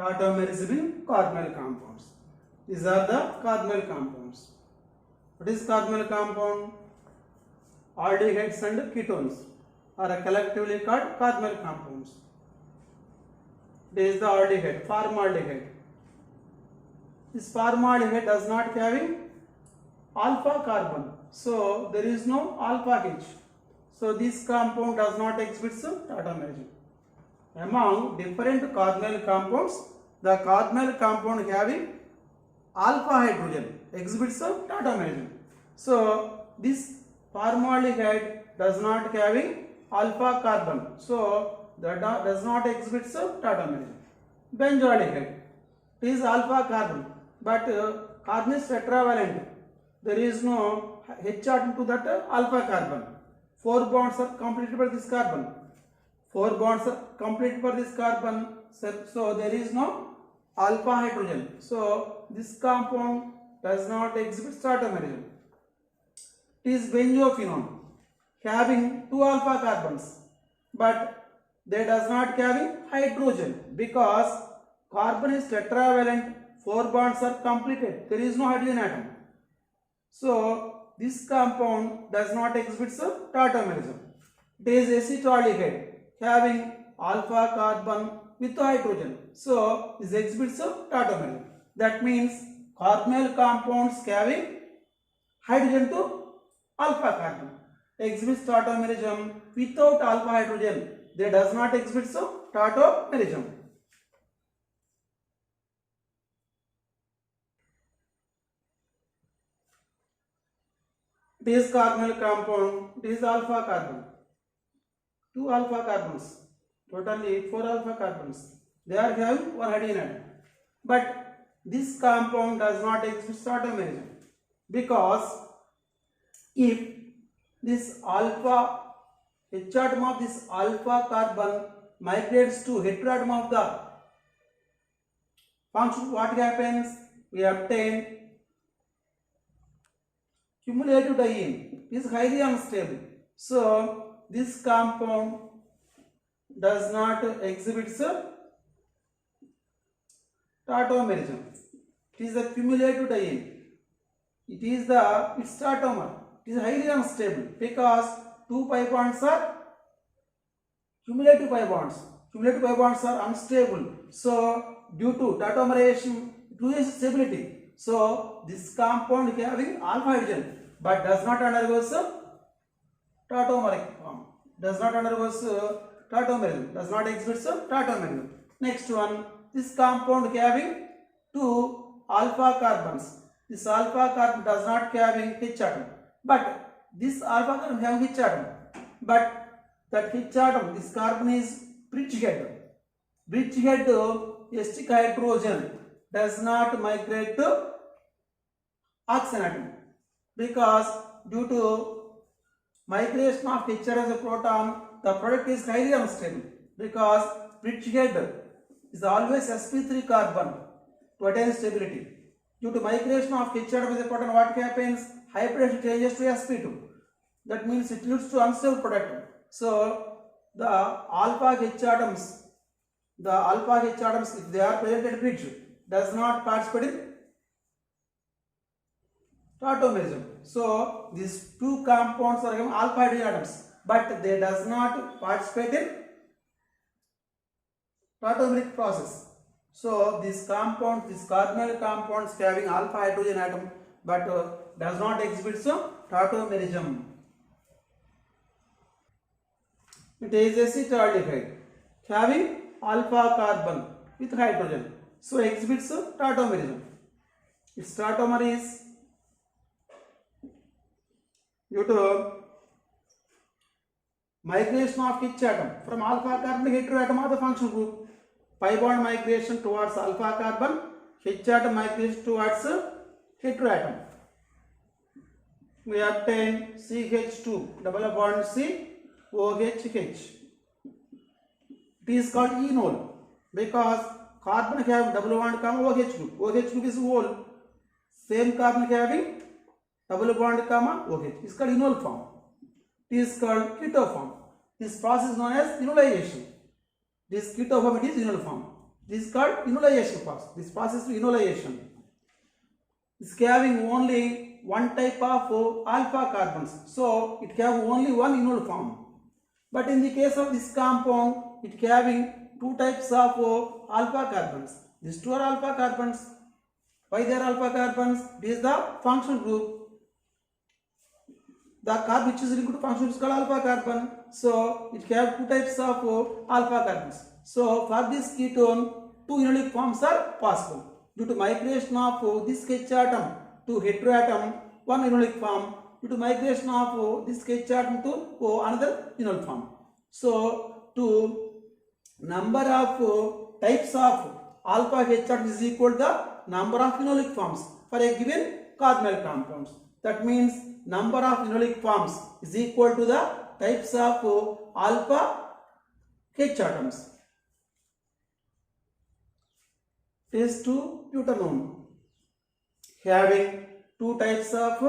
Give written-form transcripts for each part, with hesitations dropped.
tautomerism in carbonyl compounds. These are the carbonyl compounds. What is carbonyl compound? Aldehydes and ketones are collectively called carbonyl compounds. This is the aldehyde, formaldehyde. This formaldehyde does not having alpha carbon, so there is no alpha H. So this compound does not exhibit tautomerism. Among different carbonyl compounds, the carbonyl compound having alpha hydrogen exhibits tautomerism. So this formaldehyde does not having alpha carbon, so that does not exhibit tautomerism. Benzaldehyde, it is alpha carbon, but carbon is tetravalent. There is no H atom to that alpha carbon. 4 bonds are completed by this carbon. 4 bonds are completed by this carbon, so there is no alpha hydrogen. So this compound does not exhibit tautomerism. It is benzophenone having 2 alpha carbons, but they does not having hydrogen because carbon is tetravalent. 4 bonds are completed. There is no hydrogen atom. So this compound does not exhibit tautomerism. It is acetaldehyde having alpha carbon with hydrogen. So this exhibits tautomerism. That means carbonyl compounds having hydrogen to alpha carbon exhibits tautomerism. Without alpha hydrogen, they does not exhibit tautomerism. This carbonyl compound, it is alpha carbon. 2 alpha carbons, totally 4 alpha carbons. They are having 1 hydrogen atom. But this compound does not exhibit tautomerism because if this alpha H atom of this alpha carbon migrates to heteroatom of the function, what happens? We obtain cumulative diene. It is highly unstable. So this compound does not exhibit tautomerism. It is the cumulative diene. It is its tautomer. It is highly unstable because 2 pi bonds are cumulative pi bonds. Cumulative pi bonds are unstable. So due to tautomerization, it loses stability. So this compound having alpha hydrogen but does not undergo tautomeric form. Does not undergo tautomerism. Does not exhibit tautomerism. Next one, this compound having 2 alpha carbons. This alpha carbon does not having H atom, but this alpha carbon having H atom. But that H atom, this carbon is bridgehead. Bridgehead steric hydrogen does not migrate to oxygen atom because due to migration of H as a proton, the product is highly unstable because bridgehead is always sp3 carbon to attain stability. Due to migration of H atom as a proton, what happens? Hybridization changes to sp2. That means it leads to unstable product. So the alpha H atoms, if they are present at bridge, does not participate in tautomerism. So these 2 compounds are having alpha hydrogen atoms, but they does not participate in tautomeric process. So these compounds, these carbonyl compounds having alpha hydrogen atom, but does not exhibit tautomerism. It is acetaldehyde having alpha carbon with hydrogen, so exhibits tautomerism. Its tautomer is due to migration of H atom from alpha carbon to heteroatom of the functional group. Pi bond migration towards alpha carbon, H atom migration towards heteroatom. We obtain CH2 double bond C OH H. It is called enol because carbon have double bond comma OH group. OH group is whole. Same carbon having double bond comma OH. Is called enol form. It is called keto form. This process is known as enolization. This keto form, it is enol form. This is called enolization process. This process is enolization. It's having only one type of alpha carbons, so it have only one enol form. But in the case of this compound, it having two types of alpha carbons. These two are alpha carbons. Why they are alpha carbons? This is the functional group. The carbon which is linked to functional group is called alpha carbon. So it have two types of alpha carbons. So for this ketone, two enolic forms are possible. Due to migration of this H atom to heteroatom, one enolic form. Due to migration of this H atom to another enol form. So to number of types of alpha H atom is equal to the number of enolic forms for a given carbonyl compounds. That means number of enolic forms is equal to the types of alpha H atoms. Is to butanone having two types of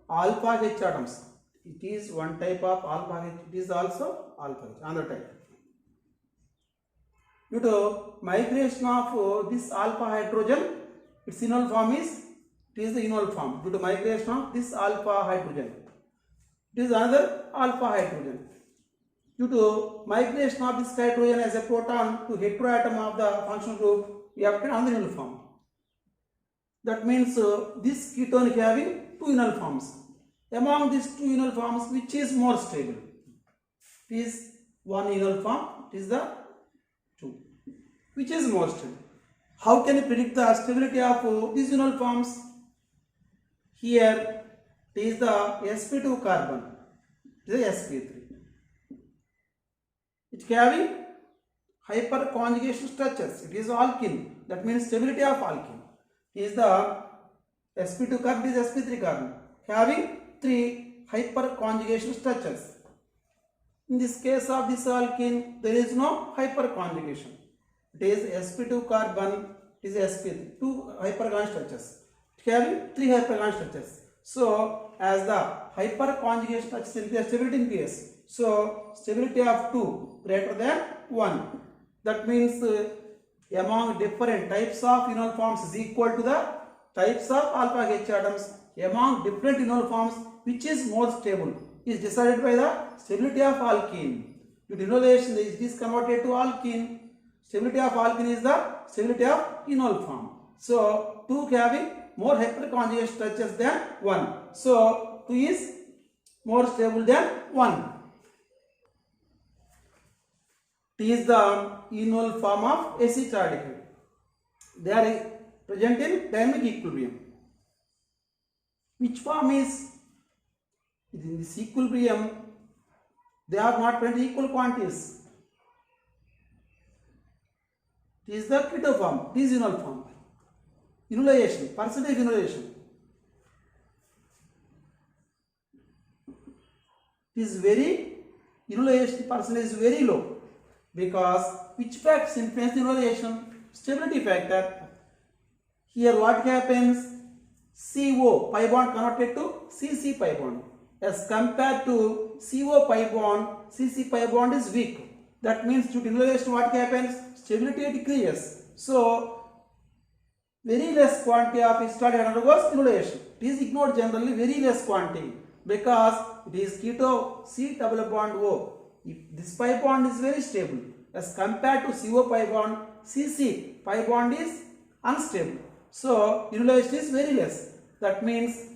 alpha H atoms. It is one type of alpha H. It is also alpha H, another type. Due to migration of this alpha hydrogen, its enol form is the enol form. Due to migration of this alpha hydrogen, it is another alpha hydrogen. Due to migration of this hydrogen as a proton to heteroatom of the functional group, we have another enol form. That means this ketone is having two enol forms. Among these two enol forms, which is more stable? It is one enol form. It is the two. Which is more stable? How can you predict the stability of these enol forms? Here, it is the sp2 carbon. It is sp3. It is having hyperconjugation structures. It is alkene. That means stability of alkene. It is the sp2 carbon, it is sp3 carbon. Having three hyperconjugation structures. In this case of this alkene, there is no hyperconjugation. It is sp2 carbon, it is sp3. Two hyperconjugation structures. It having three hyperconjugation structures. So, as the hyperconjugation structures increase, stability increases. So, stability of 2 greater than 1. That means among different types of enol forms is equal to the types of alpha H atoms. Among different enol forms, which is more stable is decided by the stability of alkene. Due to enolation, it is converted to alkene. Stability of alkene is the stability of enol form. So, 2 having more hyperconjugate structures than 1. So, 2 is more stable than 1. It is the enol form of acetaldehyde. They are present in dynamic equilibrium. Which form is in this equilibrium? They are not present in equal quantities. It is the keto form. It is enol form. Enolization, percentage enolization. It is very, enolization percentage is very low. Because which factors influence the enolization? Stability factor. Here what happens? CO pi bond converted to CC pi bond. As compared to CO pi bond, CC pi bond is weak. That means due to enolization what happens? Stability decreases. So, very less quantity of acetaldehyde undergoes enolization. It is ignored generally, very less quantity. Because it is keto C double bond O. If this pi bond is very stable as compared to CO pi bond, CC pi bond is unstable. So, enolization is very less. That means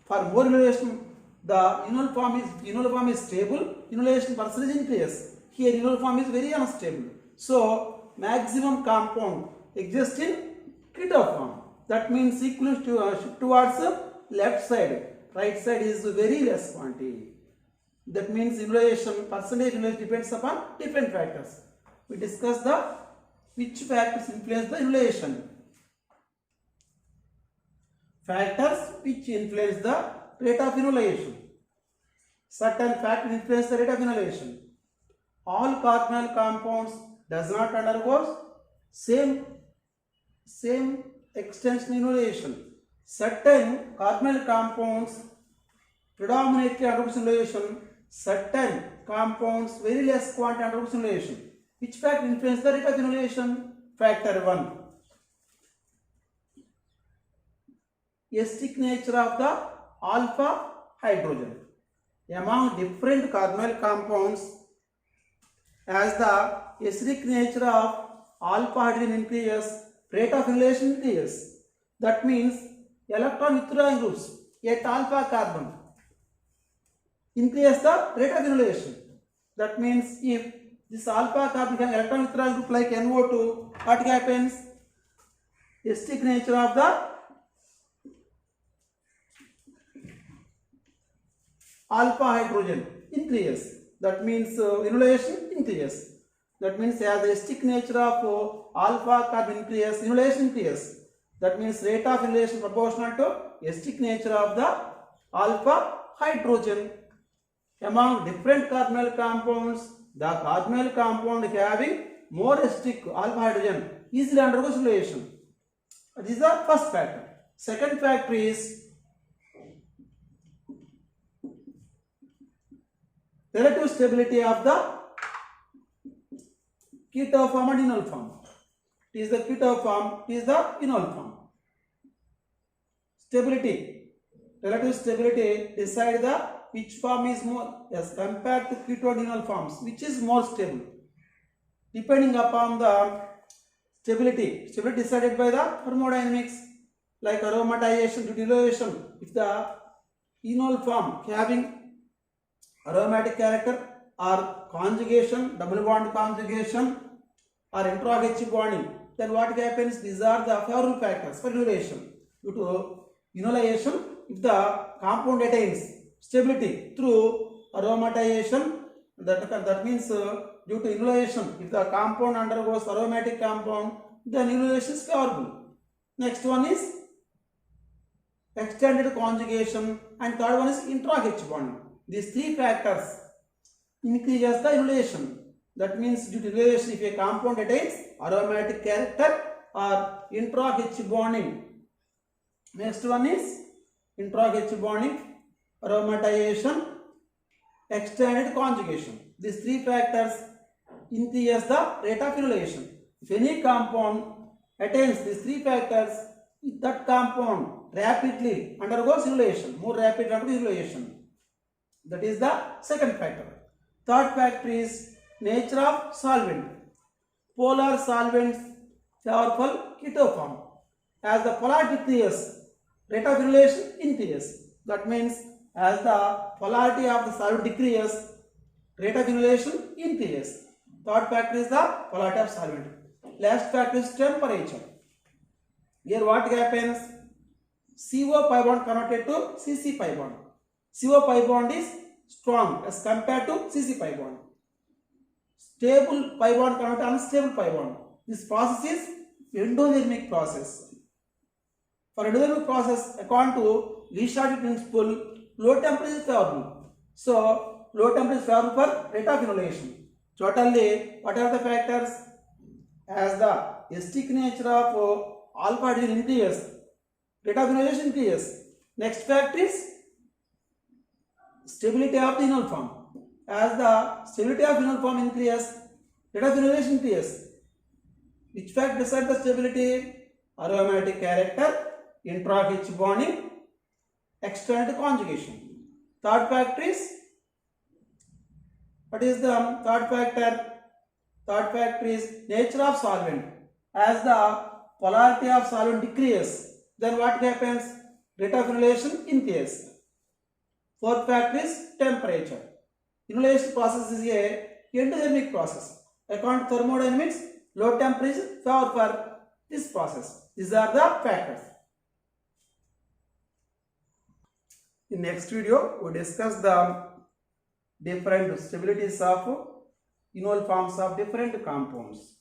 for more enolization, the enol form is stable, enolization percentage increases. Here enol form is very unstable. So, maximum compound exists in keto form. That means equilibrium to shift towards left side. Right side is very less quantity. That means enolization, percentage enolization depends upon different factors. We discuss the which factors influence the enolization. Factors which influence the rate of enolization. Certain factors influence the rate of enolization. All carbonyl compounds does not undergo same extension enolization. Certain carbonyl compounds predominantly undergo enolization. Certain compounds very less quantity undergo enolization. Which factor influence the rate of enolization? factor 1. Acidic nature of the alpha hydrogen. Among different carbonyl compounds, as the acidic nature of alpha hydrogen increases, rate of annihilation increases. That means electron withdrawing groups at alpha carbon increase the rate of annihilation. That means if this alpha carbon can electron withdrawing group like NO2, what happens? Acidic nature of the alpha hydrogen increases. That means annihilation increases. That means as the acidic nature of alpha carbon increases, annihilation increases. That means rate of annihilation proportional to acidic nature of the alpha hydrogen. Among different carbonyl compounds, the carbonyl compound having more acidic alpha hydrogen easily undergoes annihilation. This is the first factor. Second factor is relative stability of the keto form and enol form. It is the keto form, it is the enol form. Stability, relative stability decide the which form is more as compared to keto and enol forms, which is more stable. Depending upon the stability decided by the thermodynamics, like aromatization, deuteration. If the enol form having aromatic character or conjugation, double bond conjugation or intra-H bonding, then what happens? These are the favorable factors for annihilation. Due to enolization, if the compound attains stability through aromatization, that means due to enolization, if the compound undergoes aromatic compound, then enolization is favorable. Next one is extended conjugation and third one is intra-H bonding. These three factors increases the annihilation. That means due to annihilation, if a compound attains aromatic character or intra-H bonding. Next one is intra-H bonding, aromatization, extended conjugation. These three factors increase the rate of annihilation. If any compound attains these three factors, that compound rapidly undergoes annihilation, more rapid undergoes annihilation. That is the second factor. Third factor is nature of solvent. Polar solvents favorable keto form. As the polarity decreases, rate of annihilation increases. That means as the polarity of the solvent decreases, rate of annihilation increases. Third factor is the polarity of solvent. Last factor is temperature. Here what happens? CO pi bond converted to CC pi bond. CO pi bond is strong as compared to CC pi bond. Stable pi bond converted to unstable pi bond. This process is endothermic process. For endothermic process, according to Le-Chatelier's principle, low temperature is favorable. So, low temperature is favorable for rate of annihilation. Totally, what are the factors? As the acidic nature of alpha hydrogen increases, rate of annihilation increases. Next factor is stability of the enol form. As the stability of enol form increases, rate of annihilation increases. Which factor decides the stability? Aromatic character, intra-H bonding, extended conjugation. Third factor is, what is the third factor? Third factor is nature of solvent. As the polarity of solvent decreases, then what happens? Rate of annihilation increases. Fourth factor is temperature. Annihilation process is a endothermic process. According to thermodynamics, low temperature is favorable for this process. These are the factors. In next video, we discuss the different stabilities of enol forms of different compounds.